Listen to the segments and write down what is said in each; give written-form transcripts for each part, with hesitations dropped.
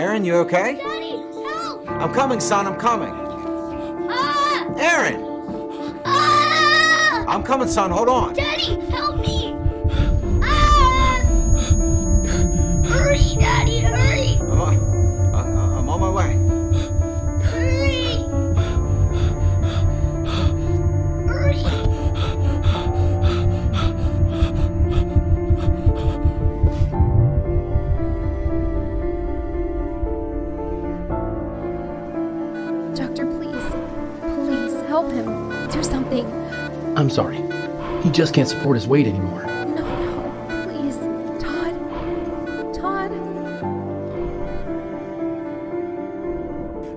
Aaron, you okay? Daddy, help! I'm coming, son, I'm coming. Ah! Aaron! Ah! I'm coming, son, hold on. Daddy, help me! Ah! Hurry, Daddy, hurry! I'm on my way. Hurry! Hurry! Doctor, please help him. Do something. I'm sorry. He just can't support his weight anymore. No, please. Todd.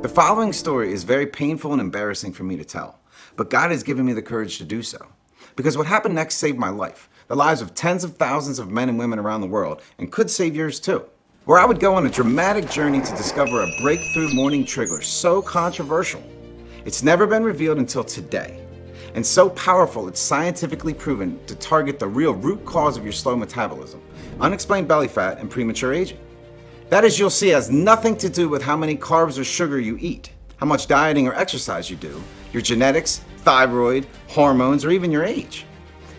The following story is very painful and embarrassing for me to tell, but God has given me the courage to do so. Because what happened next saved my life, the lives of tens of thousands of men and women around the world, and could save yours too. Where I would go on a dramatic journey to discover a breakthrough morning trigger so controversial. It's never been revealed until today. And so powerful, it's scientifically proven to target the real root cause of your slow metabolism, unexplained belly fat, and premature aging. That, as you'll see, has nothing to do with how many carbs or sugar you eat, how much dieting or exercise you do, your genetics, thyroid, hormones, or even your age.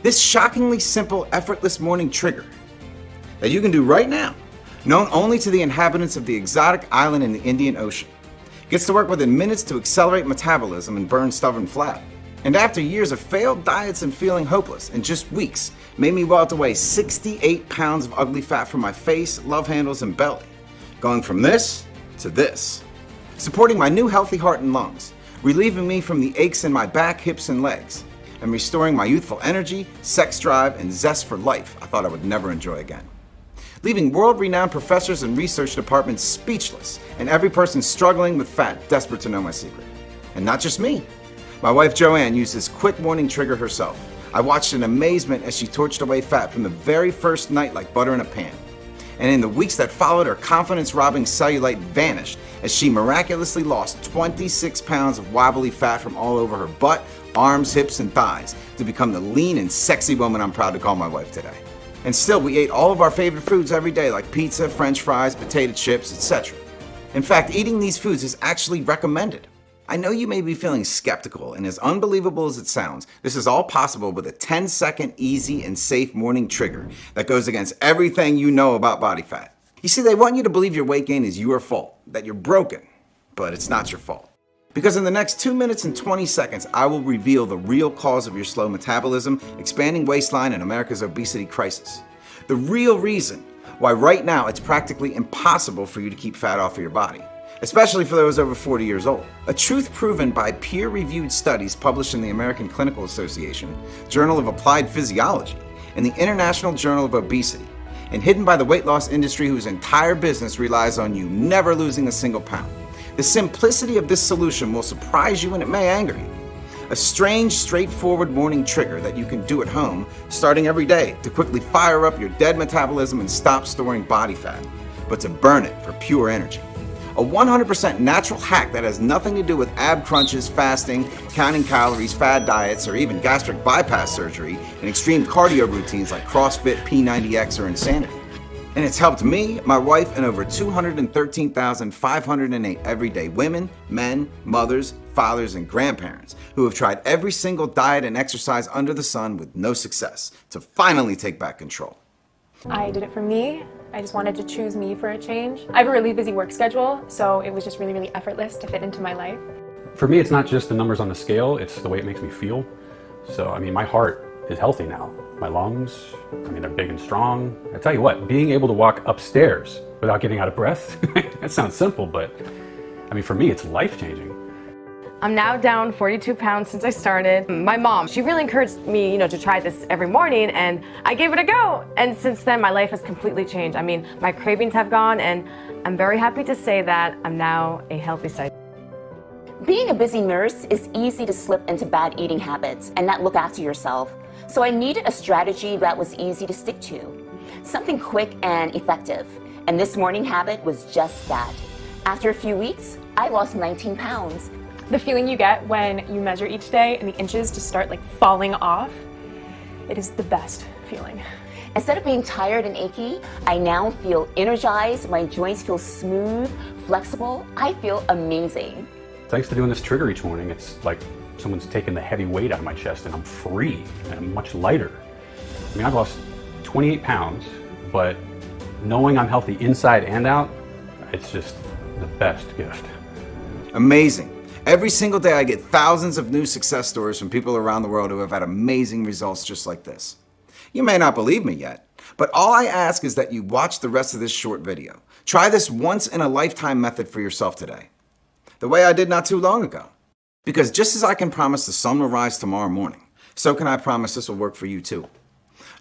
This shockingly simple, effortless morning trigger that you can do right now, known only to the inhabitants of the exotic island in the Indian Ocean, gets to work within minutes to accelerate metabolism and burn stubborn fat. And after years of failed diets and feeling hopeless, in just weeks, made me wilt away 68 pounds of ugly fat from my face, love handles, and belly. Going from this to this. Supporting my new healthy heart and lungs, relieving me from the aches in my back, hips, and legs, and restoring my youthful energy, sex drive, and zest for life I thought I would never enjoy again. Leaving world-renowned professors and research departments speechless, and every person struggling with fat desperate to know my secret. And not just me. My wife Joanne used this quick morning trigger herself. I watched in amazement as she torched away fat from the very first night like butter in a pan. And in the weeks that followed, her confidence-robbing cellulite vanished as she miraculously lost 26 pounds of wobbly fat from all over her butt, arms, hips, and thighs to become the lean and sexy woman I'm proud to call my wife today. And still, we ate all of our favorite foods every day like pizza, french fries, potato chips, etc. In fact, eating these foods is actually recommended. I know you may be feeling skeptical, and as unbelievable as it sounds, this is all possible with a 10-second easy and safe morning trigger that goes against everything you know about body fat. You see, they want you to believe your weight gain is your fault, that you're broken, but it's not your fault. Because in the next 2 minutes and 20 seconds, I will reveal the real cause of your slow metabolism, expanding waistline, and America's obesity crisis. The real reason why right now it's practically impossible for you to keep fat off of your body, especially for those over 40 years old. A truth proven by peer-reviewed studies published in the American Clinical Association, Journal of Applied Physiology, and the International Journal of Obesity, and hidden by the weight loss industry whose entire business relies on you never losing a single pound. The simplicity of this solution will surprise you and it may anger you. A strange, straightforward morning trigger that you can do at home, starting every day to quickly fire up your dead metabolism and stop storing body fat, but to burn it for pure energy. A 100% natural hack that has nothing to do with ab crunches, fasting, counting calories, fad diets, or even gastric bypass surgery and extreme cardio routines like CrossFit, P90X, or Insanity. And it's helped me, my wife, and over 213,508 everyday women, men, mothers, fathers, and grandparents who have tried every single diet and exercise under the sun with no success to finally take back control. I did it for me. I just wanted to choose me for a change. I have a really busy work schedule, so it was just really effortless to fit into my life. For me, it's not just the numbers on the scale, it's the way it makes me feel. So, I mean, my heart is healthy now. My lungs, I mean, they're big and strong. I tell you what, being able to walk upstairs without getting out of breath, that sounds simple, but I mean, for me, it's life-changing. I'm now down 42 pounds since I started. My mom, she really encouraged me, to try this every morning, and I gave it a go. And since then, my life has completely changed. I mean, my cravings have gone, and I'm very happy to say that I'm now a healthy size. Being a busy nurse is easy to slip into bad eating habits and not look after yourself. So I needed a strategy that was easy to stick to, something quick and effective. And this morning habit was just that. After a few weeks, I lost 19 pounds. The feeling you get when you measure each day and the inches just start falling off, It is the best feeling. Instead of being tired and achy, I now feel energized, my joints feel smooth, flexible, I feel amazing. Thanks to doing this trigger each morning, it's like someone's taken the heavy weight out of my chest and I'm free and I'm much lighter. I mean, I've lost 28 pounds, but knowing I'm healthy inside and out, it's just the best gift. Amazing. Every single day I get thousands of new success stories from people around the world who have had amazing results just like this. You may not believe me yet, but all I ask is that you watch the rest of this short video. Try this once-in-a-lifetime method for yourself today, the way I did not too long ago. Because just as I can promise the sun will rise tomorrow morning, so can I promise this will work for you too.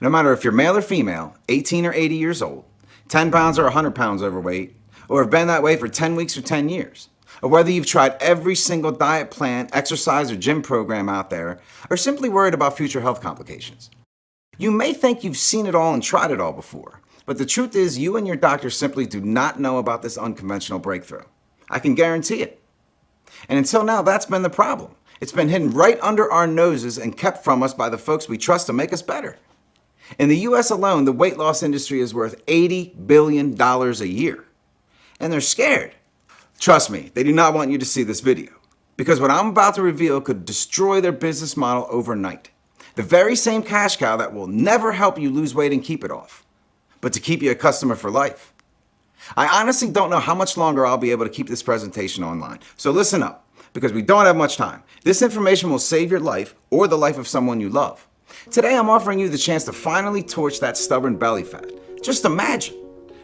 No matter if you're male or female, 18 or 80 years old, 10 pounds or 100 pounds overweight, or have been that way for 10 weeks or 10 years, or whether you've tried every single diet plan, exercise, or gym program out there, or simply worried about future health complications. You may think you've seen it all and tried it all before, but the truth is you and your doctor simply do not know about this unconventional breakthrough. I can guarantee it. And until now, that's been the problem. It's been hidden right under our noses and kept from us by the folks we trust to make us better. In the US alone, the weight loss industry is worth $80 billion a year. And they're scared. Trust me, they do not want you to see this video, because what I'm about to reveal could destroy their business model overnight. The very same cash cow that will never help you lose weight and keep it off, but to keep you a customer for life. I honestly don't know how much longer I'll be able to keep this presentation online, so listen up, because we don't have much time. This information will save your life or the life of someone you love. Today I'm offering you the chance to finally torch that stubborn belly fat. Just imagine.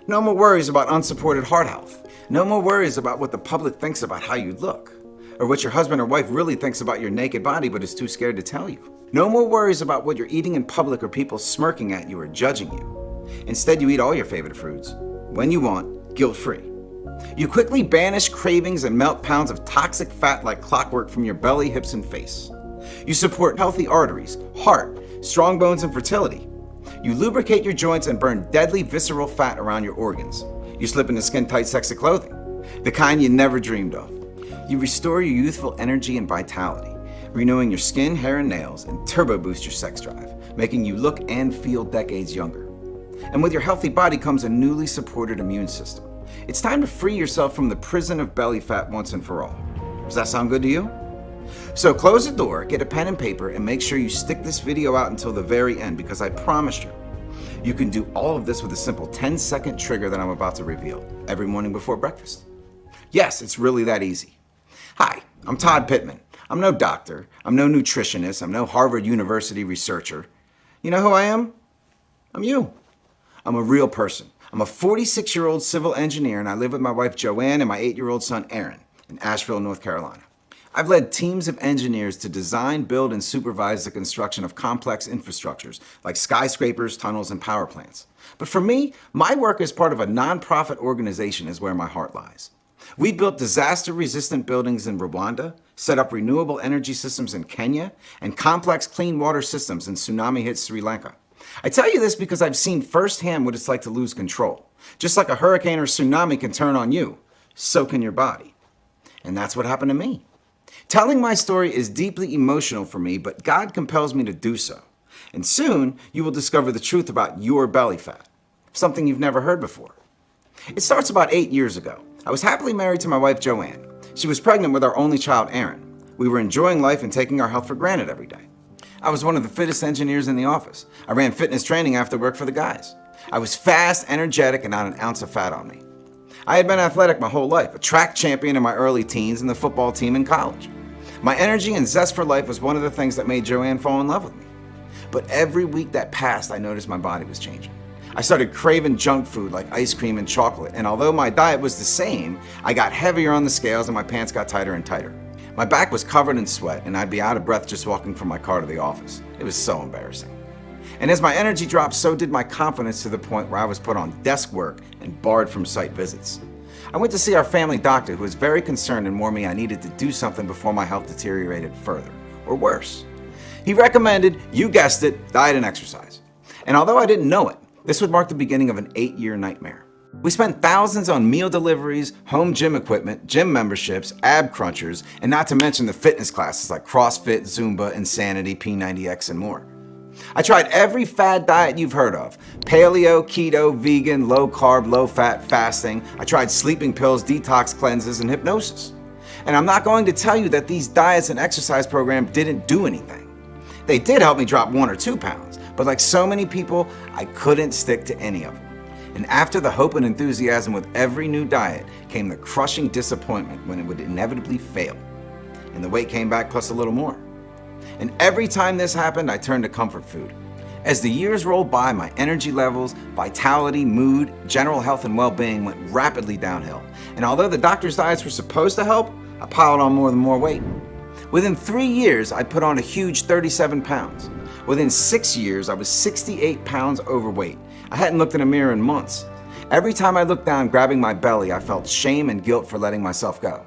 No more worries about unsupported heart health. No more worries about what the public thinks about how you look, or what your husband or wife really thinks about your naked body but is too scared to tell you. No more worries about what you're eating in public or people smirking at you or judging you. Instead, you eat all your favorite foods, when you want, guilt-free. You quickly banish cravings and melt pounds of toxic fat like clockwork from your belly, hips, and face. You support healthy arteries, heart, strong bones, and fertility. You lubricate your joints and burn deadly visceral fat around your organs. You slip into skin-tight, sexy clothing, the kind you never dreamed of. You restore your youthful energy and vitality, renewing your skin, hair, and nails, and turbo boost your sex drive, making you look and feel decades younger. And with your healthy body comes a newly supported immune system. It's time to free yourself from the prison of belly fat once and for all. Does that sound good to you? So close the door, get a pen and paper, and make sure you stick this video out until the very end, because I promise you can do all of this with a simple 10-second trigger that I'm about to reveal every morning before breakfast. Yes, it's really that easy. Hi, I'm Todd Pittman. I'm no doctor, I'm no nutritionist, I'm no Harvard University researcher. You know who I am? I'm you. I'm a real person. I'm a 46-year-old civil engineer, and I live with my wife Joanne and my 8-year-old son Aaron in Asheville, North Carolina. I've led teams of engineers to design, build, and supervise the construction of complex infrastructures like skyscrapers, tunnels, and power plants. But for me, my work as part of a nonprofit organization is where my heart lies. We built disaster-resistant buildings in Rwanda, set up renewable energy systems in Kenya, and complex clean water systems in tsunami-hit Sri Lanka. I tell you this because I've seen firsthand what it's like to lose control. Just like a hurricane or tsunami can turn on you, so can your body. And that's what happened to me. Telling my story is deeply emotional for me, but God compels me to do so. And soon, you will discover the truth about your belly fat, something you've never heard before. It starts about 8 years ago. I was happily married to my wife, Joanne. She was pregnant with our only child, Aaron. We were enjoying life and taking our health for granted every day. I was one of the fittest engineers in the office. I ran fitness training after work for the guys. I was fast, energetic, and not an ounce of fat on me. I had been athletic my whole life, a track champion in my early teens and the football team in college. My energy and zest for life was one of the things that made Joanne fall in love with me. But every week that passed, I noticed my body was changing. I started craving junk food like ice cream and chocolate, and although my diet was the same, I got heavier on the scales and my pants got tighter and tighter. My back was covered in sweat, and I'd be out of breath just walking from my car to the office. It was so embarrassing. And as my energy dropped, so did my confidence, to the point where I was put on desk work and barred from site visits. I went to see our family doctor, who was very concerned and warned me I needed to do something before my health deteriorated further, or worse. He recommended, you guessed it, diet and exercise. And although I didn't know it, this would mark the beginning of an 8-year nightmare. We spent thousands on meal deliveries, home gym equipment, gym memberships, ab crunchers, and not to mention the fitness classes like CrossFit, Zumba, Insanity, P90X, and more. I tried every fad diet you've heard of. Paleo, keto, vegan, low carb, low fat, fasting. I tried sleeping pills, detox cleanses, and hypnosis. And I'm not going to tell you that these diets and exercise programs didn't do anything. They did help me drop 1 or 2 pounds, but like so many people, I couldn't stick to any of them. And after the hope and enthusiasm with every new diet came the crushing disappointment when it would inevitably fail. And the weight came back plus a little more. And every time this happened, I turned to comfort food. As the years rolled by, my energy levels, vitality, mood, general health and well-being went rapidly downhill. And although the doctor's diets were supposed to help, I piled on more weight. Within 3 years, I put on a huge 37 pounds. Within 6 years, I was 68 pounds overweight. I hadn't looked in a mirror in months. Every time I looked down, grabbing my belly, I felt shame and guilt for letting myself go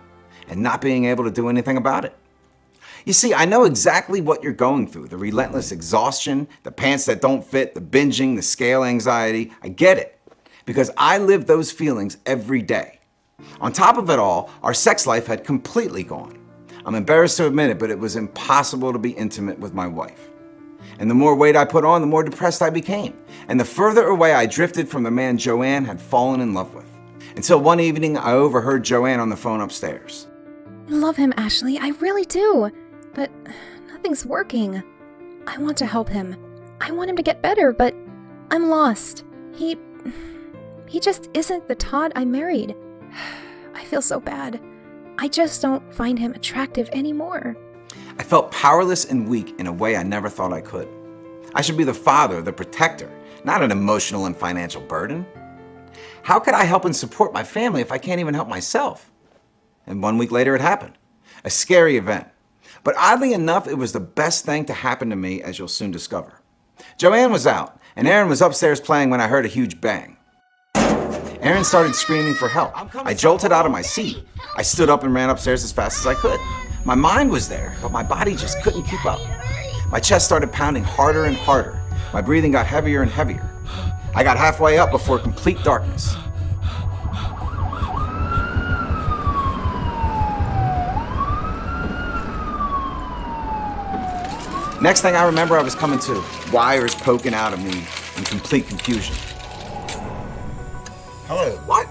and not being able to do anything about it. You see, I know exactly what you're going through, the relentless exhaustion, the pants that don't fit, the binging, the scale anxiety. I get it, because I live those feelings every day. On top of it all, our sex life had completely gone. I'm embarrassed to admit it, but it was impossible to be intimate with my wife. And the more weight I put on, the more depressed I became. And the further away I drifted from the man Joanne had fallen in love with. Until one evening, I overheard Joanne on the phone upstairs. I love him, Ashley. I really do. But nothing's working. I want to help him. I want him to get better, but I'm lost. He just isn't the Todd I married. I feel so bad. I just don't find him attractive anymore. I felt powerless and weak in a way I never thought I could. I should be the father, the protector, not an emotional and financial burden. How could I help and support my family if I can't even help myself? And 1 week later it happened. A scary event. But oddly enough, it was the best thing to happen to me, as you'll soon discover. Joanne was out, and Aaron was upstairs playing when I heard a huge bang. Aaron started screaming for help. I jolted out of my seat. I stood up and ran upstairs as fast as I could. My mind was there, but my body just couldn't keep up. My chest started pounding harder and harder. My breathing got heavier and heavier. I got halfway up before complete darkness. Next thing I remember, I was coming to, wires poking out of me in complete confusion. Hello, what?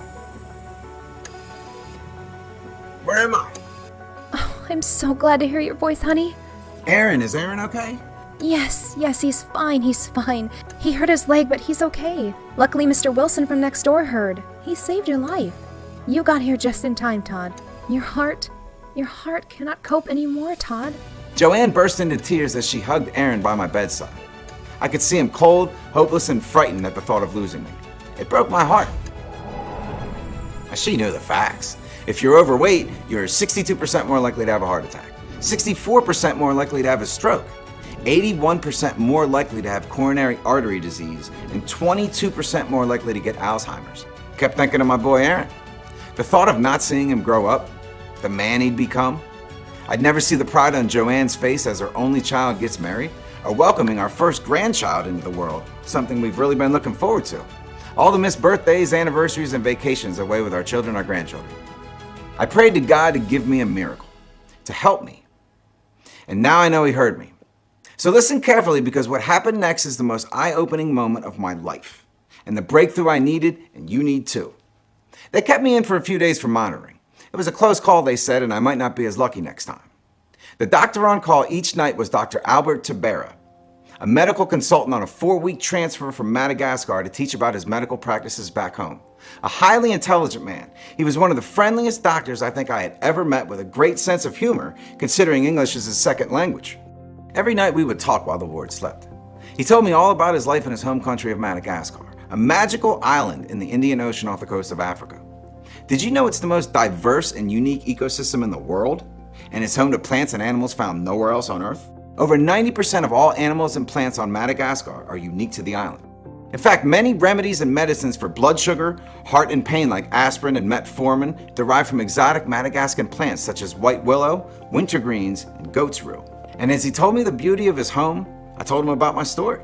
Where am I? Oh, I'm so glad to hear your voice, honey. Aaron, is Aaron okay? Yes, he's fine, He hurt his leg, but he's okay. Luckily, Mr. Wilson from next door heard. He saved your life. You got here just in time, Todd. Your heart cannot cope anymore, Todd. Joanne burst into tears as she hugged Aaron by my bedside. I could see him cold, hopeless, and frightened at the thought of losing me. It broke my heart. She knew the facts. If you're overweight, you're 62% more likely to have a heart attack, 64% more likely to have a stroke, 81% more likely to have coronary artery disease, and 22% more likely to get Alzheimer's. Kept thinking of my boy Aaron. The thought of not seeing him grow up, the man he'd become. I'd never see the pride on Joanne's face as her only child gets married, or welcoming our first grandchild into the world, something we've really been looking forward to. All the missed birthdays, anniversaries, and vacations away with our children, our grandchildren. I prayed to God to give me a miracle, to help me. And now I know He heard me. So listen carefully, because what happened next is the most eye-opening moment of my life, and the breakthrough I needed, and you need too. They kept me in for a few days for monitoring. It was a close call, they said, and I might not be as lucky next time. The doctor on call each night was Dr. Albert Tabera, a medical consultant on a 4-week transfer from Madagascar to teach about his medical practices back home. A highly intelligent man. He was one of the friendliest doctors I think I had ever met, with a great sense of humor, considering English is his second language. Every night we would talk while the ward slept. He told me all about his life in his home country of Madagascar, a magical island in the Indian Ocean off the coast of Africa. Did you know it's the most diverse and unique ecosystem in the world? And it's home to plants and animals found nowhere else on Earth? Over 90% of all animals and plants on Madagascar are unique to the island. In fact, many remedies and medicines for blood sugar, heart and pain like aspirin and metformin derive from exotic Madagascan plants such as white willow, wintergreens, and goat's rue. And as he told me the beauty of his home, I told him about my story.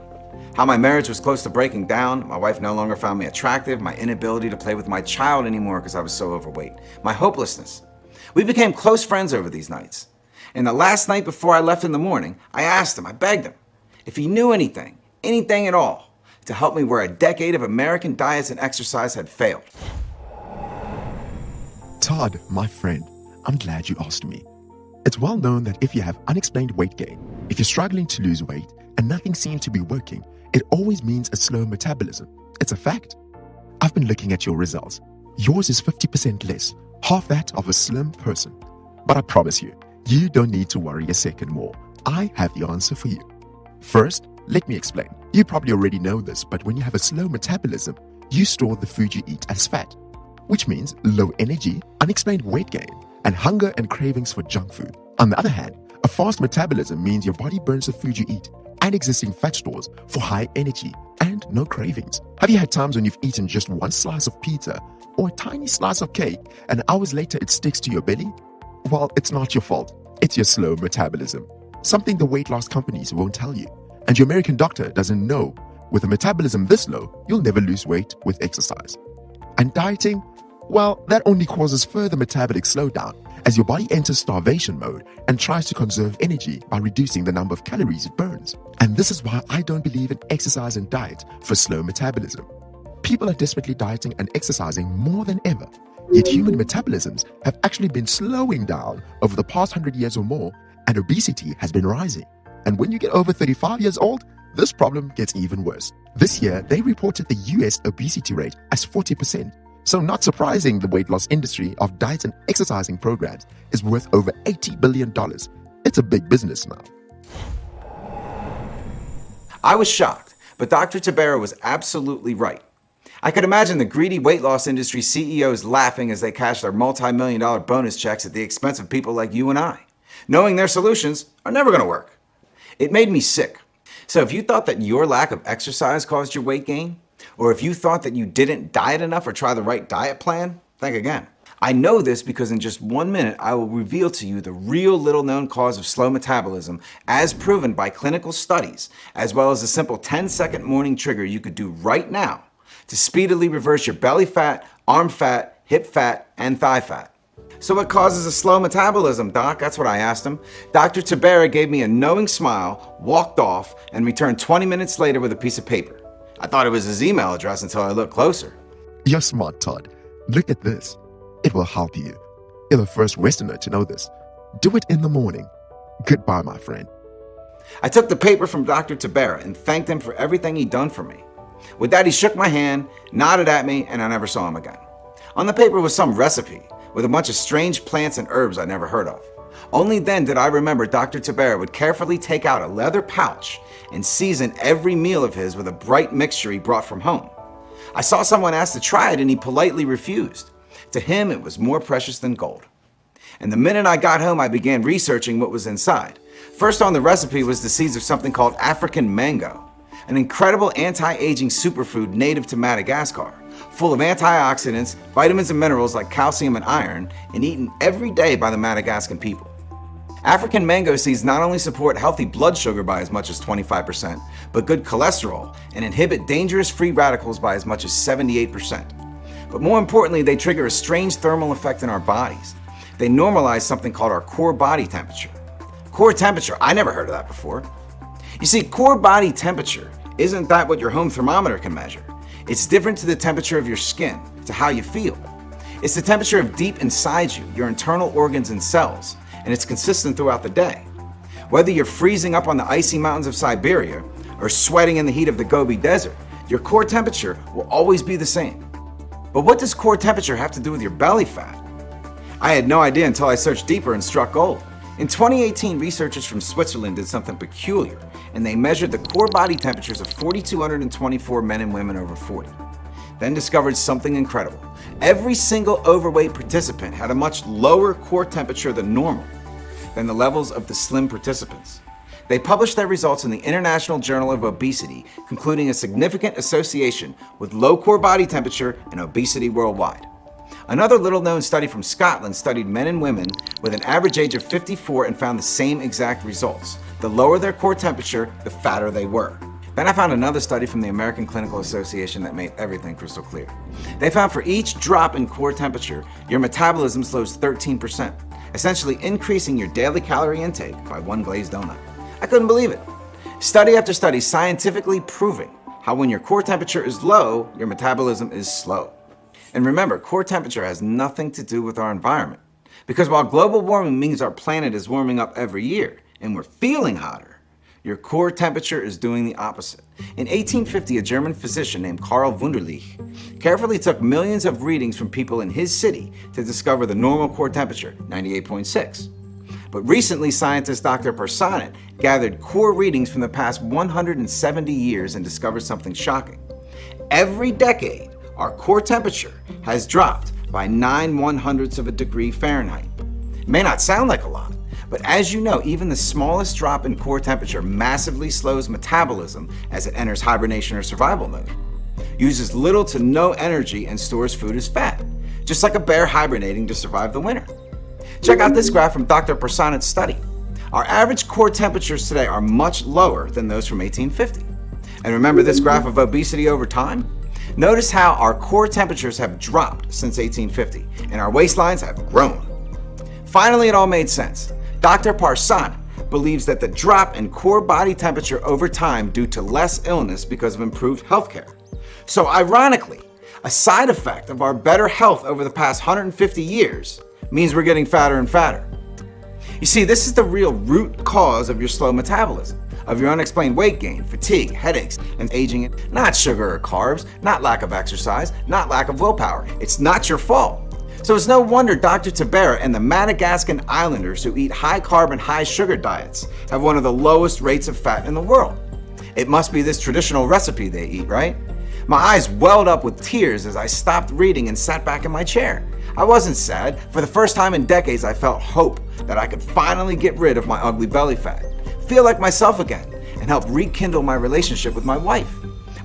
How my marriage was close to breaking down, my wife no longer found me attractive, my inability to play with my child anymore because I was so overweight, my hopelessness. We became close friends over these nights. And the last night before I left in the morning, I asked him, I begged him, if he knew anything at all, to help me where a decade of American diets and exercise had failed. Todd, my friend, I'm glad you asked me. It's well known that if you have unexplained weight gain, if you're struggling to lose weight and nothing seems to be working, it always means a slow metabolism. It's a fact. I've been looking at your results. Yours is 50% less, half that of a slim person. But I promise you, you don't need to worry a second more. I have the answer for you. First, let me explain. You probably already know this, but when you have a slow metabolism, you store the food you eat as fat, which means low energy, unexplained weight gain, and hunger and cravings for junk food. On the other hand, a fast metabolism means your body burns the food you eat and existing fat stores for high energy and no cravings. Have you had times when you've eaten just one slice of pizza or a tiny slice of cake and hours later it sticks to your belly? Well, it's not your fault. It's your slow metabolism. Something the weight loss companies won't tell you. And your American doctor doesn't know. With a metabolism this low, you'll never lose weight with exercise. And dieting? Well, that only causes further metabolic slowdown as your body enters starvation mode and tries to conserve energy by reducing the number of calories it burns. And this is why I don't believe in exercise and diet for slow metabolism. People are desperately dieting and exercising more than ever, yet human metabolisms have actually been slowing down over the past 100 years or more, and obesity has been rising. And when you get over 35 years old, this problem gets even worse. This year, they reported the US obesity rate as 40%. So not surprising the weight loss industry of diets and exercising programs is worth over $80 billion. It's a big business now. I was shocked, but Dr. Tabera was absolutely right. I could imagine the greedy weight loss industry CEOs laughing as they cash their multi-million-dollar bonus checks at the expense of people like you and I, knowing their solutions are never going to work. It made me sick. So if you thought that your lack of exercise caused your weight gain, or if you thought that you didn't diet enough or try the right diet plan, think again. I know this because in just 1 minute, I will reveal to you the real little-known cause of slow metabolism as proven by clinical studies, as well as a simple 10-second morning trigger you could do right now to speedily reverse your belly fat, arm fat, hip fat, and thigh fat. So what causes a slow metabolism, Doc? That's what I asked him. Dr. Tabera gave me a knowing smile, walked off, and returned 20 minutes later with a piece of paper. I thought it was his email address until I looked closer. You're smart, Todd. Look at this. It will help you. You're the first Westerner to know this. Do it in the morning. Goodbye, my friend. I took the paper from Dr. Tabera and thanked him for everything he'd done for me. With that, he shook my hand, nodded at me, and I never saw him again. On the paper was some recipe with a bunch of strange plants and herbs I'd never heard of. Only then did I remember Dr. Tabera would carefully take out a leather pouch and season every meal of his with a bright mixture he brought from home. I saw someone ask to try it and he politely refused. To him, it was more precious than gold. And the minute I got home, I began researching what was inside. First on the recipe was the seeds of something called African mango, an incredible anti-aging superfood native to Madagascar, full of antioxidants, vitamins and minerals like calcium and iron, and eaten every day by the Madagascan people. African mango seeds not only support healthy blood sugar by as much as 25%, but good cholesterol and inhibit dangerous free radicals by as much as 78%. But more importantly, they trigger a strange thermal effect in our bodies. They normalize something called our core body temperature. Core temperature, I never heard of that before. You see, core body temperature isn't that what your home thermometer can measure. It's different to the temperature of your skin, to how you feel. It's the temperature of deep inside you, your internal organs and cells, and it's consistent throughout the day. Whether you're freezing up on the icy mountains of Siberia or sweating in the heat of the Gobi Desert, your core temperature will always be the same. But what does core temperature have to do with your belly fat? I had no idea until I searched deeper and struck gold. In 2018, researchers from Switzerland did something peculiar, and they measured the core body temperatures of 4,224 men and women over 40. Then discovered something incredible. Every single overweight participant had a much lower core temperature than normal, than the levels of the slim participants. They published their results in the International Journal of Obesity, concluding a significant association with low core body temperature and obesity worldwide. Another little-known study from Scotland studied men and women with an average age of 54 and found the same exact results. The lower their core temperature, the fatter they were. Then I found another study from the American Clinical Association that made everything crystal clear. They found for each drop in core temperature, your metabolism slows 13%, essentially increasing your daily calorie intake by one glazed donut. I couldn't believe it. Study after study scientifically proving how when your core temperature is low, your metabolism is slow. And remember, core temperature has nothing to do with our environment. Because while global warming means our planet is warming up every year and we're feeling hotter, your core temperature is doing the opposite. In 1850, a German physician named Karl Wunderlich carefully took millions of readings from people in his city to discover the normal core temperature, 98.6. But recently, scientist Dr. Personnett gathered core readings from the past 170 years and discovered something shocking. Every decade, our core temperature has dropped by 9/100ths of a degree Fahrenheit. It may not sound like a lot, but as you know, even the smallest drop in core temperature massively slows metabolism as it enters hibernation or survival mode. Uses little to no energy and stores food as fat, just like a bear hibernating to survive the winter. Check out this graph from Dr. Personnett's study. Our average core temperatures today are much lower than those from 1850. And remember this graph of obesity over time? Notice how our core temperatures have dropped since 1850, and our waistlines have grown. Finally, it all made sense. Dr. Personnett believes that the drop in core body temperature over time due to less illness because of improved healthcare. So ironically, a side effect of our better health over the past 150 years means we're getting fatter and fatter. You see, this is the real root cause of your slow metabolism, of your unexplained weight gain, fatigue, headaches, and aging. Not sugar or carbs, not lack of exercise, not lack of willpower. It's not your fault. So it's no wonder Dr. Tabera and the Madagascan islanders who eat high carb and high sugar diets have one of the lowest rates of fat in the world. It must be this traditional recipe they eat, right? My eyes welled up with tears as I stopped reading and sat back in my chair. I wasn't sad. For the first time in decades, I felt hope that I could finally get rid of my ugly belly fat, feel like myself again, and help rekindle my relationship with my wife.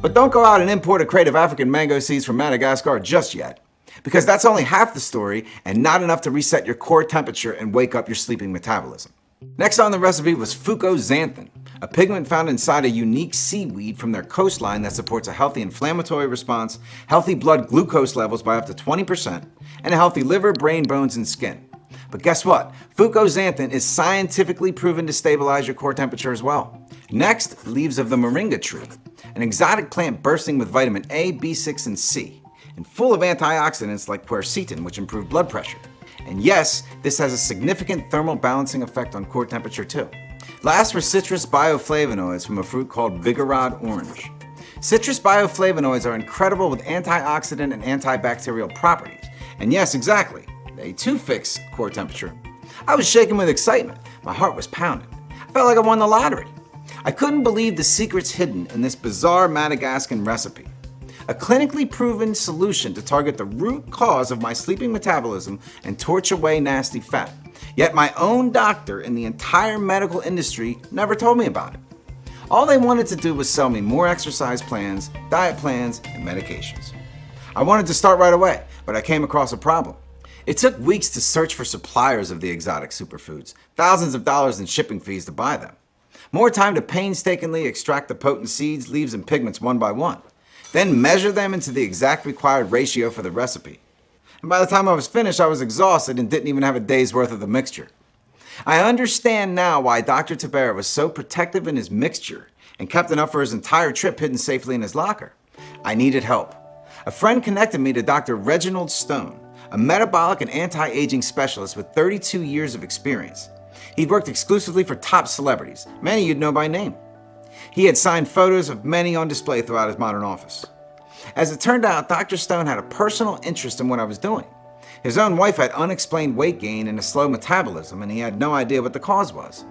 But don't go out and import a crate of African mango seeds from Madagascar just yet, because that's only half the story and not enough to reset your core temperature and wake up your sleeping metabolism. Next on the recipe was fucoxanthin, a pigment found inside a unique seaweed from their coastline that supports a healthy inflammatory response, healthy blood glucose levels by up to 20%, and a healthy liver, brain, bones, and skin. But guess what? Fucoxanthin is scientifically proven to stabilize your core temperature as well. Next, leaves of the moringa tree, an exotic plant bursting with vitamin A, B6, and C, and full of antioxidants like quercetin, which improve blood pressure. And yes, this has a significant thermal balancing effect on core temperature too. Last were citrus bioflavonoids from a fruit called Vigorod orange. Citrus bioflavonoids are incredible with antioxidant and antibacterial properties. And yes, exactly, they too fix core temperature. I was shaking with excitement. My heart was pounding. I felt like I won the lottery. I couldn't believe the secrets hidden in this bizarre Madagascan recipe. A clinically proven solution to target the root cause of my sleeping metabolism and torch away nasty fat. Yet my own doctor in the entire medical industry never told me about it. All they wanted to do was sell me more exercise plans, diet plans, and medications. I wanted to start right away, but I came across a problem. It took weeks to search for suppliers of the exotic superfoods, thousands of dollars in shipping fees to buy them. More time to painstakingly extract the potent seeds, leaves, and pigments one by one. Then measure them into the exact required ratio for the recipe. And by the time I was finished, I was exhausted and didn't even have a day's worth of the mixture. I understand now why Dr. Tabera was so protective in his mixture and kept enough for his entire trip hidden safely in his locker. I needed help. A friend connected me to Dr. Reginald Stone, a metabolic and anti-aging specialist with 32 years of experience. He'd worked exclusively for top celebrities, many you'd know by name. He had signed photos of many on display throughout his modern office. As it turned out, Dr. Stone had a personal interest in what I was doing. His own wife had unexplained weight gain and a slow metabolism, and he had no idea what the cause was.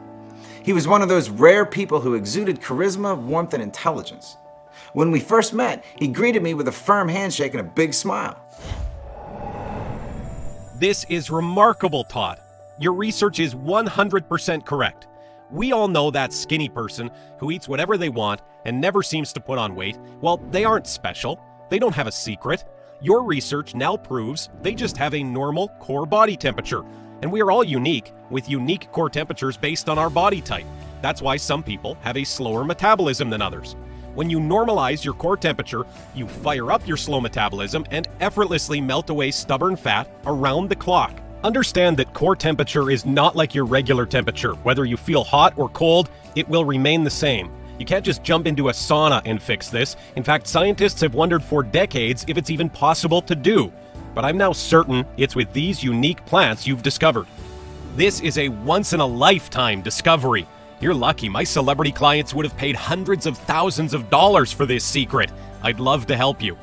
He was one of those rare people who exuded charisma, warmth, and intelligence. When we first met, he greeted me with a firm handshake and a big smile. This is remarkable, Todd. Your research is 100% correct. We all know that skinny person who eats whatever they want and never seems to put on weight. Well, they aren't special. They don't have a secret. Your research now proves they just have a normal core body temperature. And we are all unique, with unique core temperatures based on our body type. That's why some people have a slower metabolism than others. When you normalize your core temperature, you fire up your slow metabolism and effortlessly melt away stubborn fat around the clock. Understand that core temperature is not like your regular temperature. Whether you feel hot or cold, it will remain the same. You can't just jump into a sauna and fix this. In fact, scientists have wondered for decades if it's even possible to do. But I'm now certain it's with these unique plants you've discovered. This is a once-in-a-lifetime discovery. You're lucky. My celebrity clients would have paid hundreds of thousands of dollars for this secret. I'd love to help you.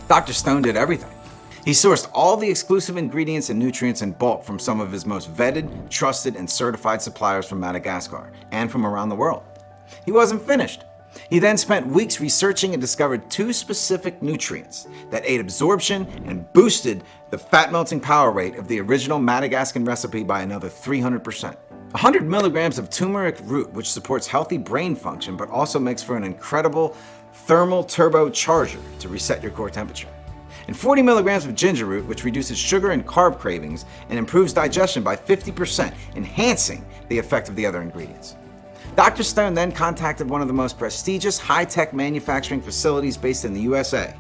Dr. Stone did everything. He sourced all the exclusive ingredients and nutrients in bulk from some of his most vetted, trusted, and certified suppliers from Madagascar and from around the world. He wasn't finished. He then spent weeks researching and discovered 2 specific nutrients that aid absorption and boosted the fat-melting power rate of the original Madagascan recipe by another 300%. 100 milligrams of turmeric root, which supports healthy brain function but also makes for an incredible thermal turbocharger to reset your core temperature. And 40 milligrams of ginger root, which reduces sugar and carb cravings and improves digestion by 50%, enhancing the effect of the other ingredients. Dr. Stone then contacted one of the most prestigious high-tech manufacturing facilities based in the USA,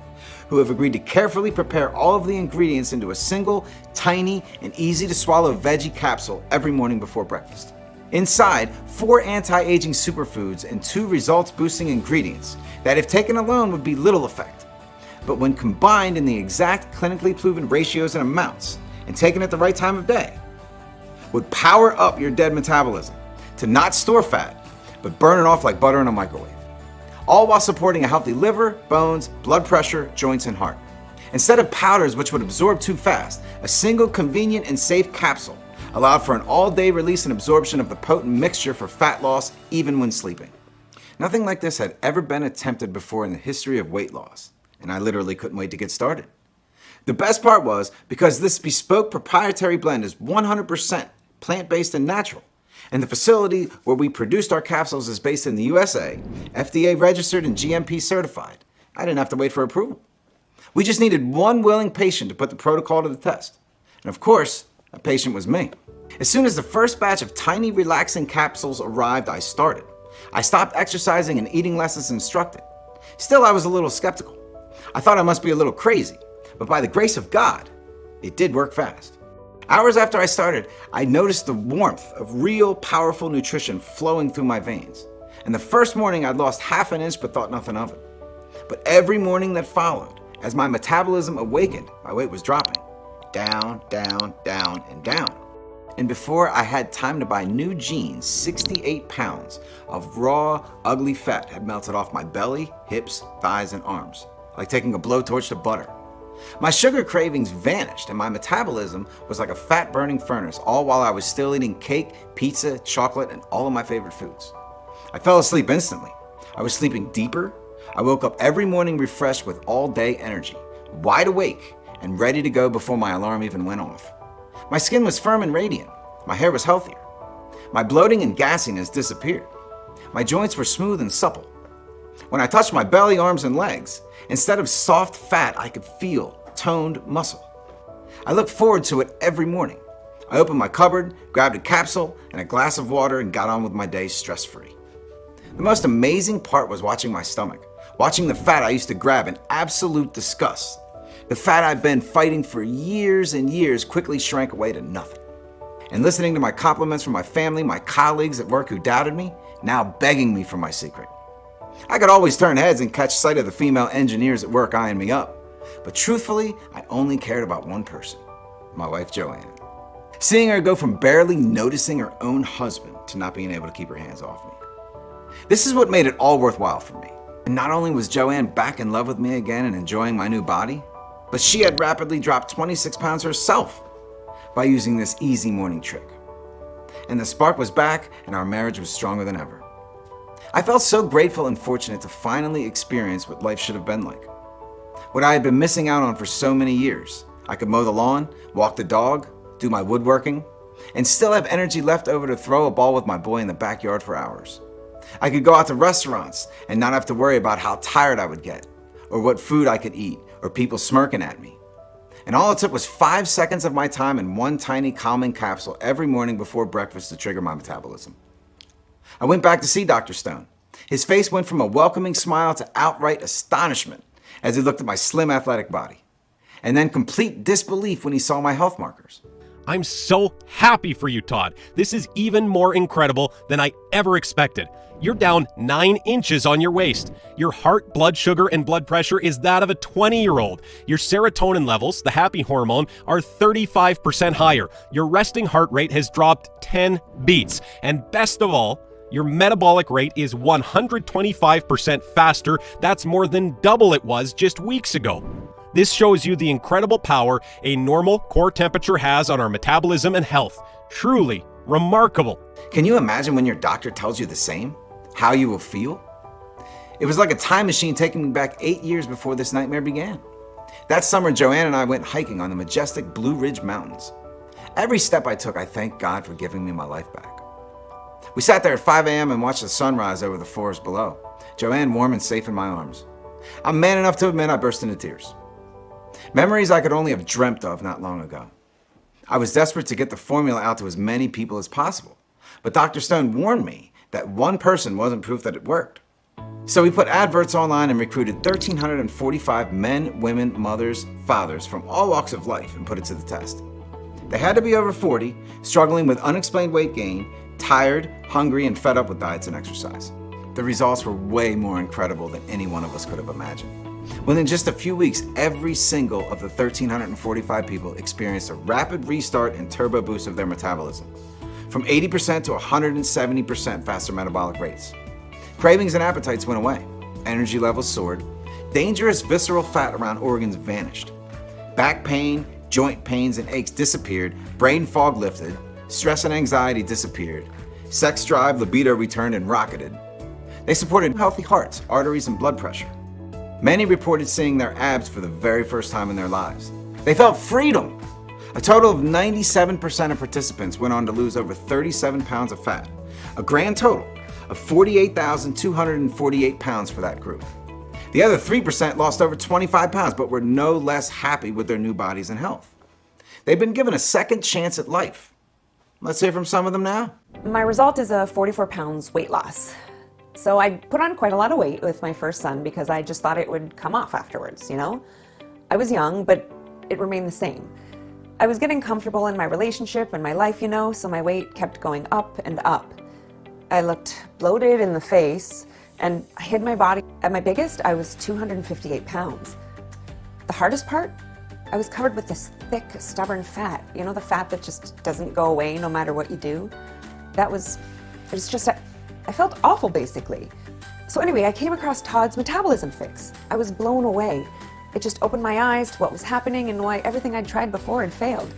who have agreed to carefully prepare all of the ingredients into a single, tiny, and easy-to-swallow veggie capsule every morning before breakfast. Inside, 4 anti-aging superfoods and 2 results-boosting ingredients that, if taken alone, would be little effect. But when combined in the exact clinically proven ratios and amounts, and taken at the right time of day, would power up your dead metabolism to not store fat, but burn it off like butter in a microwave. All while supporting a healthy liver, bones, blood pressure, joints, and heart. Instead of powders which would absorb too fast, a single convenient and safe capsule allowed for an all-day release and absorption of the potent mixture for fat loss even when sleeping. Nothing like this had ever been attempted before in the history of weight loss, and I literally couldn't wait to get started. The best part was, because this bespoke proprietary blend is 100% plant-based and natural, and the facility where we produced our capsules is based in the USA, FDA registered and GMP certified, I didn't have to wait for approval. We just needed one willing patient to put the protocol to the test. And of course, that patient was me. As soon as the first batch of tiny relaxing capsules arrived, I started. I stopped exercising and eating less as instructed. Still, I was a little skeptical. I thought I must be a little crazy, but by the grace of God, it did work fast. Hours after I started, I noticed the warmth of real, powerful nutrition flowing through my veins. And the first morning, I'd lost half an inch but thought nothing of it. But every morning that followed, as my metabolism awakened, my weight was dropping. Down, down, down, and down. And before I had time to buy new jeans, 68 pounds of raw, ugly fat had melted off my belly, hips, thighs, and arms, like taking a blowtorch to butter. My sugar cravings vanished and my metabolism was like a fat-burning furnace, all while I was still eating cake, pizza, chocolate, and all of my favorite foods. I fell asleep instantly. I was sleeping deeper. I woke up every morning refreshed with all-day energy, wide awake and ready to go before my alarm even went off. My skin was firm and radiant. My hair was healthier. My bloating and gassiness disappeared. My joints were smooth and supple. When I touched my belly, arms, and legs, instead of soft fat, I could feel toned muscle. I looked forward to it every morning. I opened my cupboard, grabbed a capsule and a glass of water, and got on with my day stress-free. The most amazing part was watching my stomach, watching the fat I used to grab in absolute disgust. The fat I'd been fighting for years and years quickly shrank away to nothing. And listening to my compliments from my family, my colleagues at work who doubted me, now begging me for my secret. I could always turn heads and catch sight of the female engineers at work eyeing me up. But truthfully, I only cared about one person, my wife Joanne. Seeing her go from barely noticing her own husband to not being able to keep her hands off me. This is what made it all worthwhile for me. And not only was Joanne back in love with me again and enjoying my new body, but she had rapidly dropped 26 pounds herself by using this easy morning trick. And the spark was back and our marriage was stronger than ever. I felt so grateful and fortunate to finally experience what life should have been like. What I had been missing out on for so many years. I could mow the lawn, walk the dog, do my woodworking, and still have energy left over to throw a ball with my boy in the backyard for hours. I could go out to restaurants and not have to worry about how tired I would get, or what food I could eat, or people smirking at me. And all it took was 5 seconds of my time and one tiny calming capsule every morning before breakfast to trigger my metabolism. I went back to see Dr. Stone. His face went from a welcoming smile to outright astonishment as he looked at my slim athletic body. and then complete disbelief when he saw my health markers. I'm so happy for you, Todd. This is even more incredible than I ever expected. You're down 9 inches on your waist. Your heart, blood sugar, and blood pressure is that of a 20-year-old. Your serotonin levels, the happy hormone, are 35% higher. Your resting heart rate has dropped 10 beats. And best of all, your metabolic rate is 125% faster. That's more than double it was just weeks ago. This shows you the incredible power a normal core temperature has on our metabolism and health. Truly remarkable. Can you imagine when your doctor tells you the same? How you will feel? It was like a time machine taking me back 8 years before this nightmare began. That summer, Joanne and I went hiking on the majestic Blue Ridge Mountains. Every step I took, I thanked God for giving me my life back. We sat there at 5 a.m. and watched the sunrise over the forest below, Joanne warm and safe in my arms. I'm man enough to admit I burst into tears. Memories I could only have dreamt of not long ago. I was desperate to get the formula out to as many people as possible, but Dr. Stone warned me that one person wasn't proof that it worked. So we put adverts online and recruited 1,345 men, women, mothers, fathers from all walks of life and put it to the test. They had to be over 40, struggling with unexplained weight gain, tired, hungry, and fed up with diets and exercise. The results were way more incredible than any one of us could have imagined. Within just a few weeks, every single of the 1,345 people experienced a rapid restart and turbo boost of their metabolism, from 80% to 170% faster metabolic rates. Cravings and appetites went away, energy levels soared, dangerous visceral fat around organs vanished, back pain, joint pains, and aches disappeared, brain fog lifted, stress and anxiety disappeared, sex drive, libido returned and rocketed. They supported healthy hearts, arteries, and blood pressure. Many reported seeing their abs for the very first time in their lives. They felt freedom. A total of 97% of participants went on to lose over 37 pounds of fat, a grand total of 48,248 pounds for that group. The other 3% lost over 25 pounds, but were no less happy with their new bodies and health. They've been given a second chance at life. Let's hear from some of them now. My result is a 44 pounds weight loss. So I put on quite a lot of weight with my first son because I just thought it would come off afterwards, you know? I was young, but it remained the same. I was getting comfortable in my relationship and my life, you know, so my weight kept going up and up. I looked bloated in the face and I hid my body. At my biggest, I was 258 pounds. The hardest part? I was covered with this thick, stubborn fat. You know, the fat that just doesn't go away no matter what you do? I felt awful, basically. So anyway, I came across Todd's Metabolism Fix. I was blown away. It just opened my eyes to what was happening and why everything I'd tried before had failed.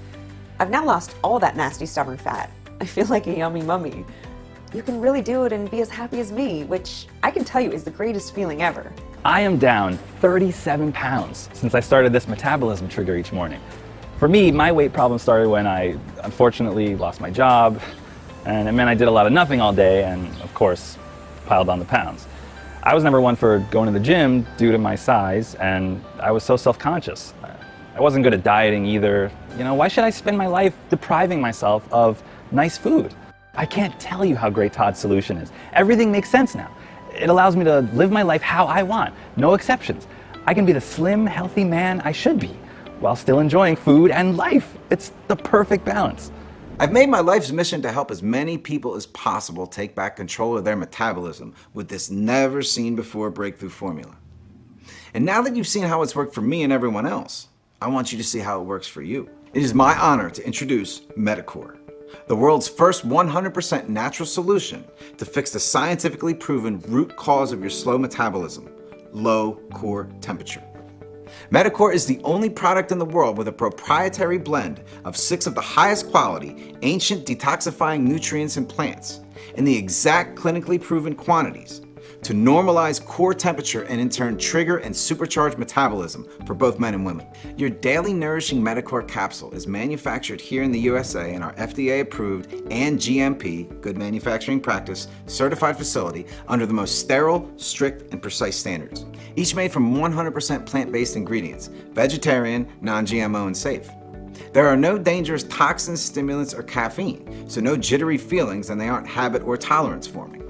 I've now lost all that nasty, stubborn fat. I feel like a yummy mummy. You can really do it and be as happy as me, which I can tell you is the greatest feeling ever. I am down 37 pounds since I started this metabolism trigger each morning. For me, my weight problem started when I unfortunately lost my job, and it meant I did a lot of nothing all day and, of course, piled on the pounds. I was never one for going to the gym due to my size, and I was so self-conscious. I wasn't good at dieting either. You know, why should I spend my life depriving myself of nice food? I can't tell you how great Todd's solution is. Everything makes sense now. It allows me to live my life how I want, no exceptions. I can be the slim, healthy man I should be, while still enjoying food and life. It's the perfect balance. I've made my life's mission to help as many people as possible take back control of their metabolism with this never-seen-before breakthrough formula. And now that you've seen how it's worked for me and everyone else, I want you to see how it works for you. It is my honor to introduce Metacore, the world's first 100% natural solution to fix the scientifically proven root cause of your slow metabolism, low core temperature. Metacore is the only product in the world with a proprietary blend of 6 of the highest quality, ancient detoxifying nutrients and plants in the exact clinically proven quantities to normalize core temperature and in turn trigger and supercharge metabolism for both men and women. Your daily nourishing Metacore capsule is manufactured here in the USA in our FDA approved and GMP, Good Manufacturing Practice, certified facility under the most sterile, strict, and precise standards. Each made from 100% plant-based ingredients, vegetarian, non-GMO, and safe. There are no dangerous toxins, stimulants, or caffeine, so no jittery feelings and they aren't habit or tolerance forming.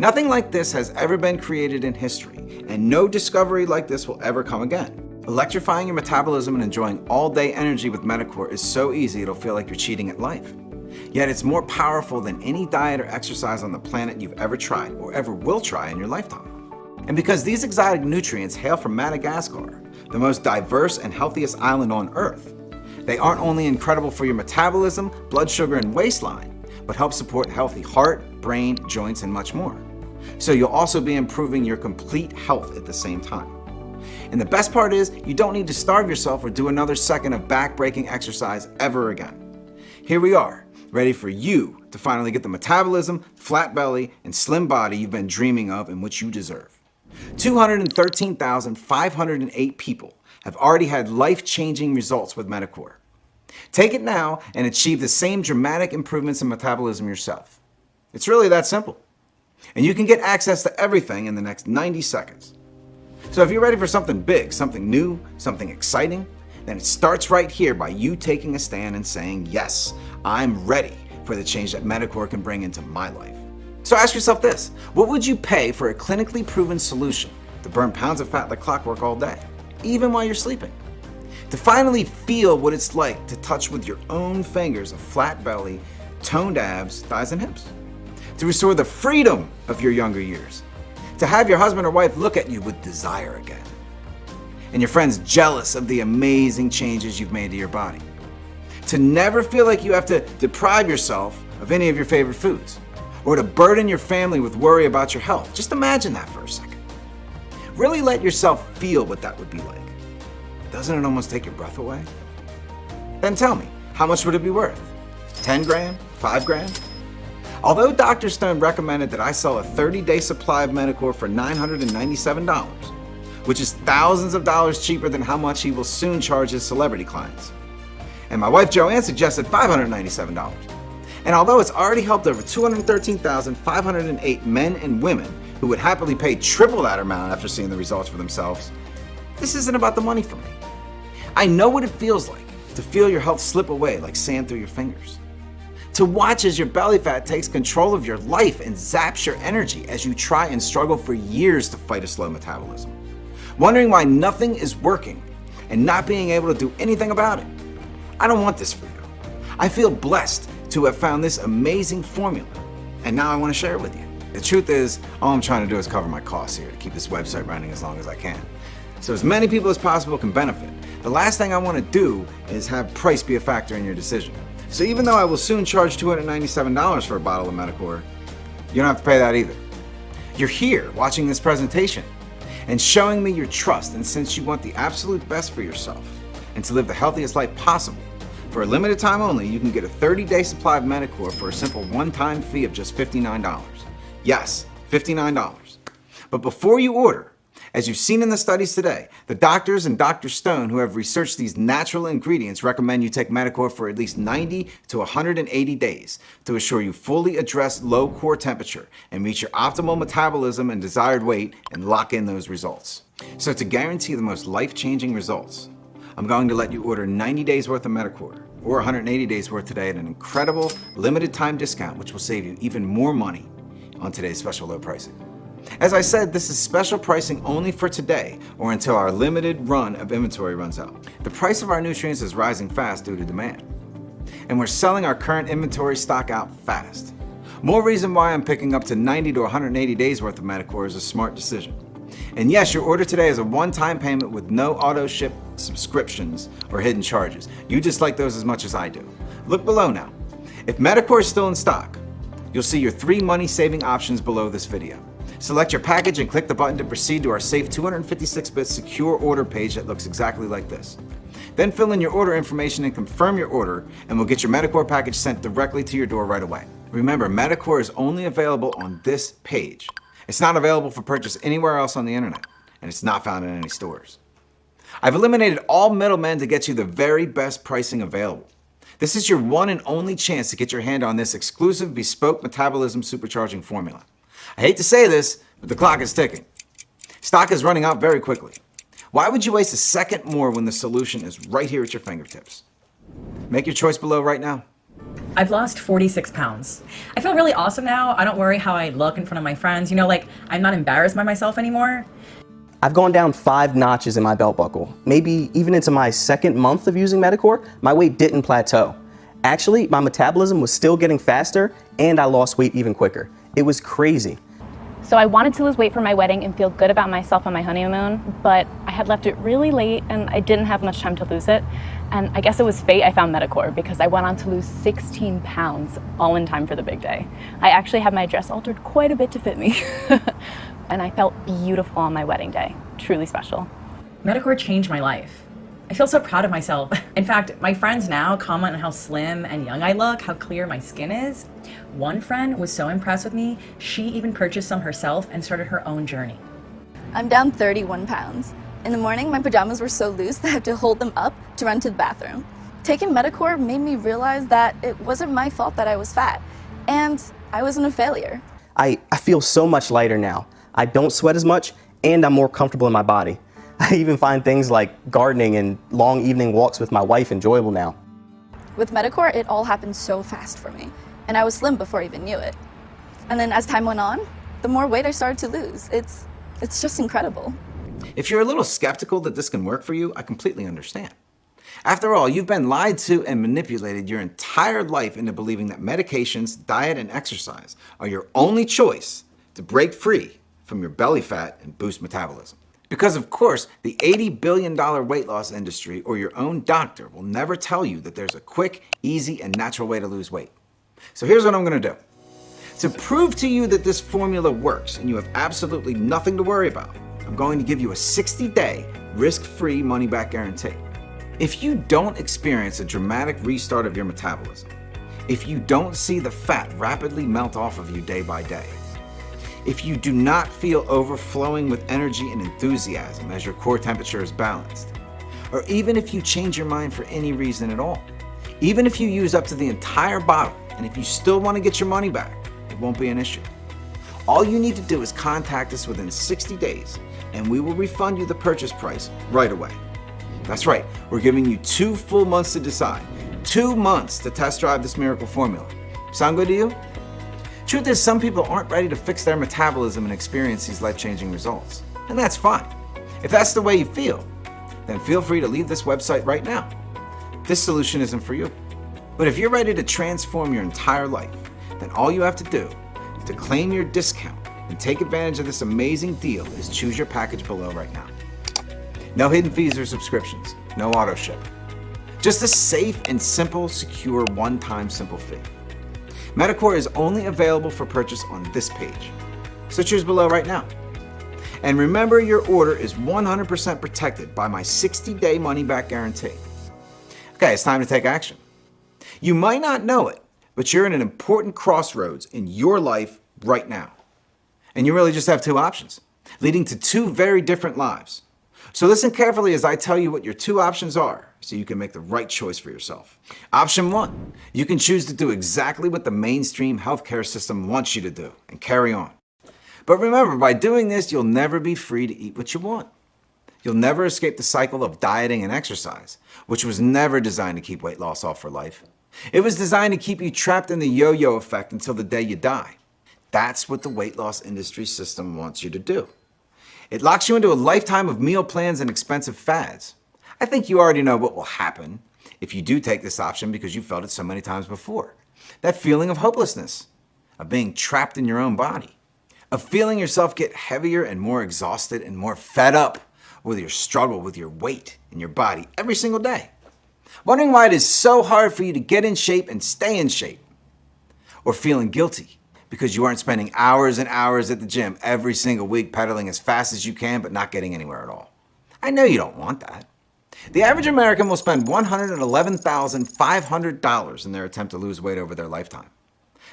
Nothing like this has ever been created in history, and no discovery like this will ever come again. Electrifying your metabolism and enjoying all-day energy with Metacor is so easy it'll feel like you're cheating at life. Yet it's more powerful than any diet or exercise on the planet you've ever tried or ever will try in your lifetime. And because these exotic nutrients hail from Madagascar, the most diverse and healthiest island on Earth, they aren't only incredible for your metabolism, blood sugar, and waistline, but help support healthy heart, brain, joints, and much more. So you'll also be improving your complete health at the same time. And the best part is, you don't need to starve yourself or do another second of back-breaking exercise ever again. Here we are, ready for you to finally get the metabolism, flat belly, and slim body you've been dreaming of and which you deserve. 213,508 people have already had life-changing results with Metacor. Take it now and achieve the same dramatic improvements in metabolism yourself. It's really that simple. And you can get access to everything in the next 90 seconds. So if you're ready for something big, something new, something exciting, then it starts right here by you taking a stand and saying, yes, I'm ready for the change that Metacor can bring into my life. So ask yourself this, what would you pay for a clinically proven solution to burn pounds of fat like clockwork all day, even while you're sleeping? To finally feel what it's like to touch with your own fingers a flat belly, toned abs, thighs, and hips. To restore the freedom of your younger years. To have your husband or wife look at you with desire again. And your friends jealous of the amazing changes you've made to your body. To never feel like you have to deprive yourself of any of your favorite foods. Or to burden your family with worry about your health. Just imagine that for a second. Really let yourself feel what that would be like. Doesn't it almost take your breath away? Then tell me, how much would it be worth? 10 grand? 5 grand? Although Dr. Stone recommended that I sell a 30-day supply of Metacor for $997, which is thousands of dollars cheaper than how much he will soon charge his celebrity clients. And my wife Joanne suggested $597. And although it's already helped over 213,508 men and women who would happily pay triple that amount after seeing the results for themselves, this isn't about the money for me. I know what it feels like to feel your health slip away like sand through your fingers. To watch as your belly fat takes control of your life and zaps your energy as you try and struggle for years to fight a slow metabolism. Wondering why nothing is working and not being able to do anything about it. I don't want this for you. I feel blessed to have found this amazing formula, and now I want to share it with you. The truth is, all I'm trying to do is cover my costs here to keep this website running as long as I can. So as many people as possible can benefit. The last thing I want to do is have price be a factor in your decision. So even though I will soon charge $297 for a bottle of Metacor, you don't have to pay that either. You're here watching this presentation and showing me your trust, and since you want the absolute best for yourself and to live the healthiest life possible, for a limited time only, you can get a 30-day supply of Metacor for a simple one-time fee of just $59. Yes, $59. But before you order, as you've seen in the studies today, the doctors and Dr. Stone who have researched these natural ingredients recommend you take Metacor for at least 90 to 180 days to assure you fully address low core temperature and reach your optimal metabolism and desired weight and lock in those results. So to guarantee the most life-changing results, I'm going to let you order 90 days worth of Metacor or 180 days worth today at an incredible limited time discount which will save you even more money on today's special low pricing. As I said, this is special pricing only for today or until our limited run of inventory runs out. The price of our nutrients is rising fast due to demand. And we're selling our current inventory stock out fast. More reason why I'm picking up to 90 to 180 days worth of Metacor is a smart decision. And yes, your order today is a one-time payment with no auto ship subscriptions or hidden charges. You just like those as much as I do. Look below now. If Metacor is still in stock, you'll see your 3 money-saving options below this video. Select your package and click the button to proceed to our safe 256-bit secure order page that looks exactly like this. Then fill in your order information and confirm your order, and we'll get your Metacor package sent directly to your door right away. Remember, Metacor is only available on this page. It's not available for purchase anywhere else on the internet, and it's not found in any stores. I've eliminated all middlemen to get you the very best pricing available. This is your one and only chance to get your hand on this exclusive bespoke metabolism supercharging formula. I hate to say this, but the clock is ticking. Stock is running out very quickly. Why would you waste a second more when the solution is right here at your fingertips? Make your choice below right now. I've lost 46 pounds. I feel really awesome now. I don't worry how I look in front of my friends. You know, like, I'm not embarrassed by myself anymore. I've gone down 5 notches in my belt buckle. Maybe even into my second month of using Metacore, my weight didn't plateau. Actually, my metabolism was still getting faster and I lost weight even quicker. It was crazy. So I wanted to lose weight for my wedding and feel good about myself on my honeymoon, but I had left it really late and I didn't have much time to lose it. And I guess it was fate I found Metacore because I went on to lose 16 pounds all in time for the big day. I actually had my dress altered quite a bit to fit me. And I felt beautiful on my wedding day. Truly special. Metacore changed my life. I feel so proud of myself. In fact, my friends now comment on how slim and young I look, how clear my skin is. One friend was so impressed with me, she even purchased some herself and started her own journey. I'm down 31 pounds. In the morning, my pajamas were so loose that I had to hold them up to run to the bathroom. Taking Metacore made me realize that it wasn't my fault that I was fat, and I wasn't a failure. I feel so much lighter now. I don't sweat as much, and I'm more comfortable in my body. I even find things like gardening and long evening walks with my wife enjoyable now. With Metacore, it all happened so fast for me, and I was slim before I even knew it. And then as time went on, the more weight I started to lose. It's just incredible. If you're a little skeptical that this can work for you, I completely understand. After all, you've been lied to and manipulated your entire life into believing that medications, diet, and exercise are your only choice to break free from your belly fat and boost metabolism. Because of course, the $80 billion weight loss industry or your own doctor will never tell you that there's a quick, easy, and natural way to lose weight. So here's what I'm gonna do. To prove to you that this formula works and you have absolutely nothing to worry about, I'm going to give you a 60-day risk-free money-back guarantee. If you don't experience a dramatic restart of your metabolism, if you don't see the fat rapidly melt off of you day by day, if you do not feel overflowing with energy and enthusiasm as your core temperature is balanced, or even if you change your mind for any reason at all, even if you use up to the entire bottle, and if you still want to get your money back, it won't be an issue. All you need to do is contact us within 60 days, and we will refund you the purchase price right away. That's right, we're giving you 2 full months to decide, 2 months to test drive this miracle formula. Sound good to you? Truth is, some people aren't ready to fix their metabolism and experience these life-changing results. And that's fine. If that's the way you feel, then feel free to leave this website right now. This solution isn't for you. But if you're ready to transform your entire life, then all you have to do to claim your discount and take advantage of this amazing deal is choose your package below right now. No hidden fees or subscriptions, no auto ship. Just a safe and simple, secure, one-time simple fee. Metacore is only available for purchase on this page. So choose below right now. And remember, your order is 100% protected by my 60-day money-back guarantee. Okay, it's time to take action. You might not know it, but you're in an important crossroads in your life right now. And you really just have 2 options, leading to 2 very different lives. So listen carefully as I tell you what your 2 options are so you can make the right choice for yourself. Option 1, you can choose to do exactly what the mainstream healthcare system wants you to do and carry on. But remember, by doing this, you'll never be free to eat what you want. You'll never escape the cycle of dieting and exercise, which was never designed to keep weight loss off for life. It was designed to keep you trapped in the yo-yo effect until the day you die. That's what the weight loss industry system wants you to do. It locks you into a lifetime of meal plans and expensive fads. I think you already know what will happen if you do take this option because you felt it so many times before. That feeling of hopelessness, of being trapped in your own body, of feeling yourself get heavier and more exhausted and more fed up with your struggle with your weight and your body every single day. Wondering why it is so hard for you to get in shape and stay in shape. Or feeling guilty because you aren't spending hours and hours at the gym every single week pedaling as fast as you can but not getting anywhere at all. I know you don't want that. The average American will spend $111,500 in their attempt to lose weight over their lifetime.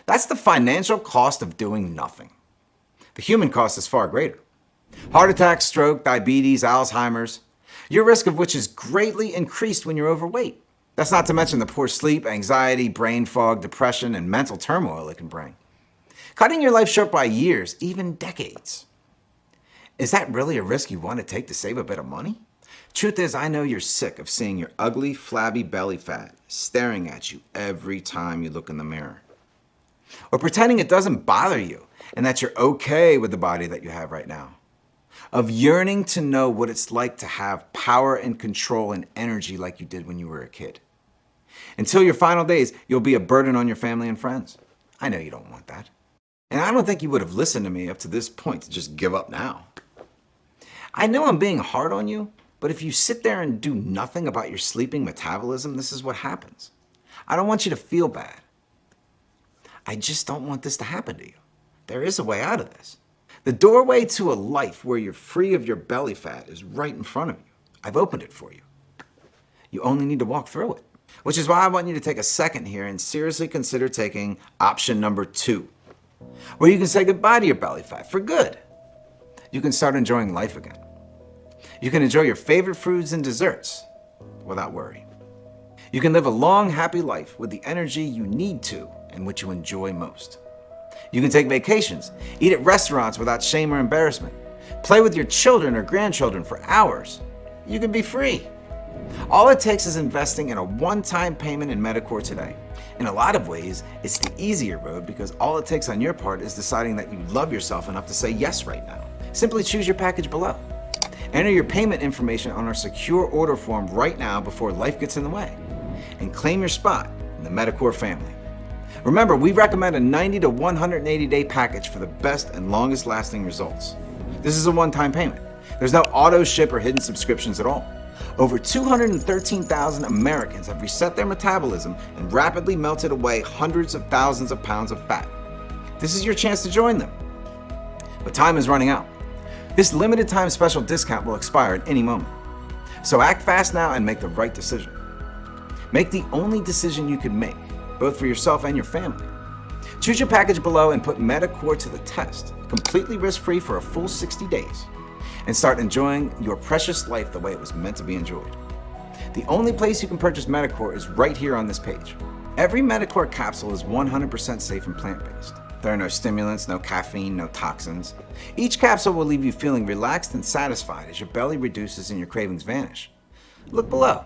That's the financial cost of doing nothing. The human cost is far greater. Heart attack, stroke, diabetes, Alzheimer's, your risk of which is greatly increased when you're overweight. That's not to mention the poor sleep, anxiety, brain fog, depression, and mental turmoil it can bring. Cutting your life short by years, even decades. Is that really a risk you want to take to save a bit of money? Truth is, I know you're sick of seeing your ugly, flabby belly fat staring at you every time you look in the mirror. Or pretending it doesn't bother you and that you're okay with the body that you have right now. of yearning to know what it's like to have power and control and energy like you did when you were a kid. Until your final days, you'll be a burden on your family and friends. I know you don't want that. And I don't think you would have listened to me up to this point to just give up now. I know I'm being hard on you, but if you sit there and do nothing about your sleeping metabolism, this is what happens. I don't want you to feel bad. I just don't want this to happen to you. There is a way out of this. The doorway to a life where you're free of your belly fat is right in front of you. I've opened it for you. You only need to walk through it. Which is why I want you to take a second here and seriously consider taking option number 2, where you can say goodbye to your belly fat for good. You can start enjoying life again. You can enjoy your favorite foods and desserts without worry. You can live a long, happy life with the energy you need to and what you enjoy most. You can take vacations, eat at restaurants without shame or embarrassment, play with your children or grandchildren for hours. You can be free. All it takes is investing in a one-time payment in Metacore today. In a lot of ways, it's the easier road because all it takes on your part is deciding that you love yourself enough to say yes right now. Simply choose your package below. Enter your payment information on our secure order form right now before life gets in the way, and claim your spot in the Metacore family. Remember, we recommend a 90 to 180 day package for the best and longest lasting results. This is a one-time payment. There's no auto ship or hidden subscriptions at all. Over 213,000 Americans have reset their metabolism and rapidly melted away hundreds of thousands of pounds of fat. This is your chance to join them. But time is running out. This limited time special discount will expire at any moment. So act fast now and make the right decision. Make the only decision you can make, both for yourself and your family. Choose your package below and put Metacore to the test, completely risk-free for a full 60 days. And start enjoying your precious life the way it was meant to be enjoyed. The only place you can purchase Metacore is right here on this page. Every Metacore capsule is 100% safe and plant-based. There are no stimulants, no caffeine, no toxins. Each capsule will leave you feeling relaxed and satisfied as your belly reduces and your cravings vanish. Look below.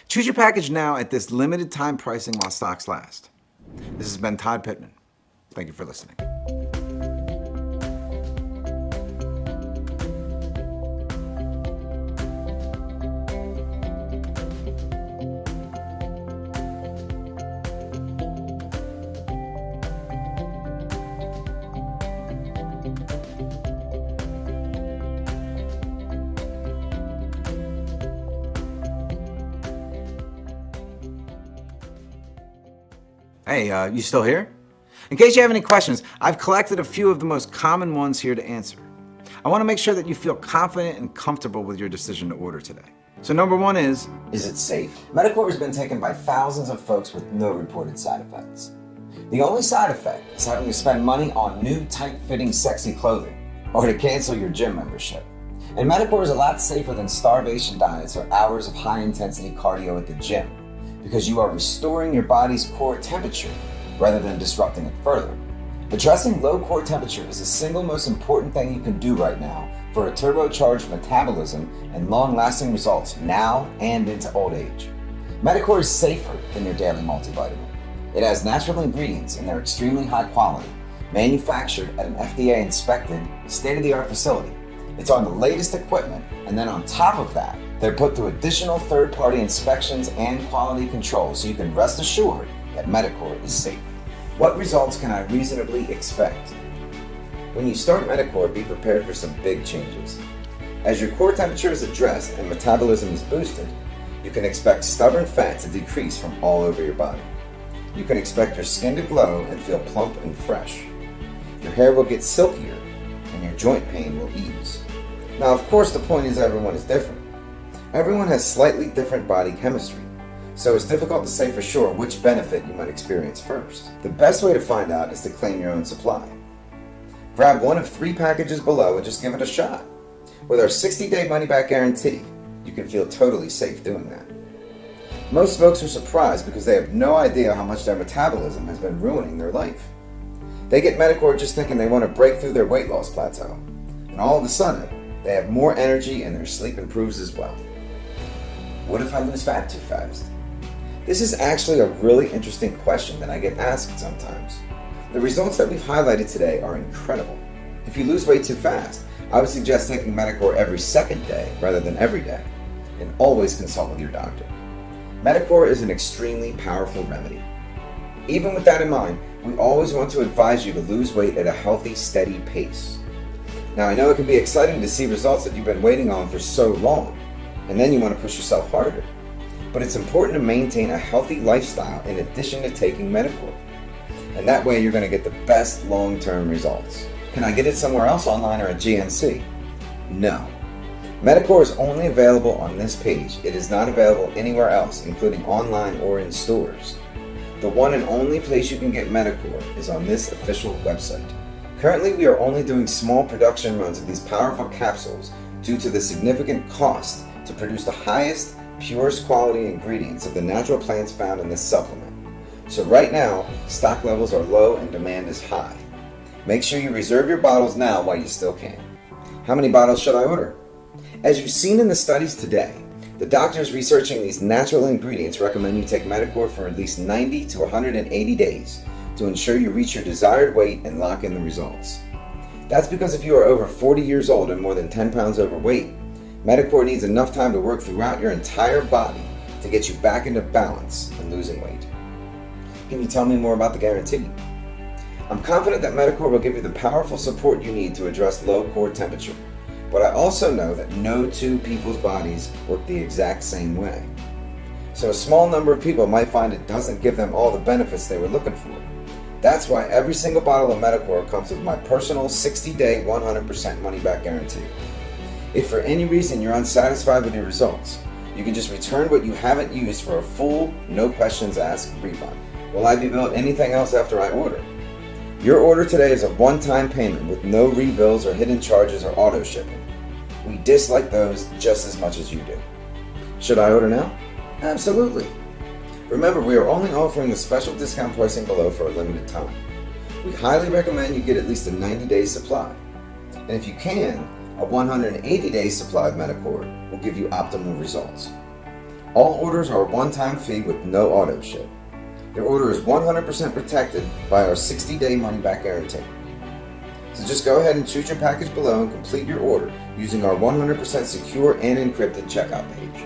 Choose your package now at this limited time pricing while stocks last. This has been Todd Pittman. Thank you for listening. Hey, you still here? In case you have any questions, I've collected a few of the most common ones here to answer. I want to make sure that you feel confident and comfortable with your decision to order today. So number 1 is it safe? Metacore has been taken by thousands of folks with no reported side effects. The only side effect is having to spend money on new tight-fitting sexy clothing or to cancel your gym membership. And Metacore is a lot safer than starvation diets or hours of high-intensity cardio at the gym, because you are restoring your body's core temperature rather than disrupting it further. Addressing low core temperature is the single most important thing you can do right now for a turbocharged metabolism and long-lasting results now and into old age. Metacore is safer than your daily multivitamin. It has natural ingredients and they're extremely high quality, manufactured at an FDA-inspected, state-of-the-art facility. It's on the latest equipment, and then on top of that, they're put through additional third-party inspections and quality control so you can rest assured that Metacore is safe. What results can I reasonably expect? When you start Metacore, be prepared for some big changes. As your core temperature is addressed and metabolism is boosted, you can expect stubborn fat to decrease from all over your body. You can expect your skin to glow and feel plump and fresh. Your hair will get silkier and your joint pain will ease. Now, of course, the point is everyone is different. Everyone has slightly different body chemistry, so it's difficult to say for sure which benefit you might experience first. The best way to find out is to claim your own supply. Grab one of 3 packages below and just give it a shot. With our 60-day money-back guarantee, you can feel totally safe doing that. Most folks are surprised because they have no idea how much their metabolism has been ruining their life. They get Metacore just thinking they want to break through their weight loss plateau, and all of a sudden, they have more energy and their sleep improves as well. What if I lose fat too fast? This is actually a really interesting question that I get asked sometimes. The results that we've highlighted today are incredible. If you lose weight too fast, I would suggest taking Metacor every second day rather than every day, and always consult with your doctor. Metacor is an extremely powerful remedy. Even with that in mind, we always want to advise you to lose weight at a healthy, steady pace. Now, I know it can be exciting to see results that you've been waiting on for so long, and then you want to push yourself harder. But it's important to maintain a healthy lifestyle in addition to taking Metacor. And that way you're going to get the best long-term results. Can I get it somewhere else online or at GNC? No. Metacor is only available on this page. It is not available anywhere else, including online or in stores. The one and only place you can get Metacor is on this official website. Currently, we are only doing small production runs of these powerful capsules due to the significant cost to produce the highest, purest quality ingredients of the natural plants found in this supplement. So right now, stock levels are low and demand is high. Make sure you reserve your bottles now while you still can. How many bottles should I order? As you've seen in the studies today, the doctors researching these natural ingredients recommend you take Metacor for at least 90 to 180 days to ensure you reach your desired weight and lock in the results. That's because if you are over 40 years old and more than 10 pounds overweight, Metacor needs enough time to work throughout your entire body to get you back into balance and losing weight. Can you tell me more about the guarantee? I'm confident that Metacor will give you the powerful support you need to address low core temperature, but I also know that no two people's bodies work the exact same way. So a small number of people might find it doesn't give them all the benefits they were looking for. That's why every single bottle of Metacor comes with my personal 60-day 100% money-back guarantee. If for any reason you're unsatisfied with your results, you can just return what you haven't used for a full, no questions asked refund. Will I be billed anything else after I order? Your order today is a one-time payment with no rebills or hidden charges or auto shipping. We dislike those just as much as you do. Should I order now? Absolutely. Remember, we are only offering the special discount pricing below for a limited time. We highly recommend you get at least a 90-day supply. And if you can, a 180-day supply of Metacor will give you optimal results. All orders are a one-time fee with no auto ship. Your order is 100% protected by our 60-day money-back guarantee. So just go ahead and choose your package below and complete your order using our 100% secure and encrypted checkout page.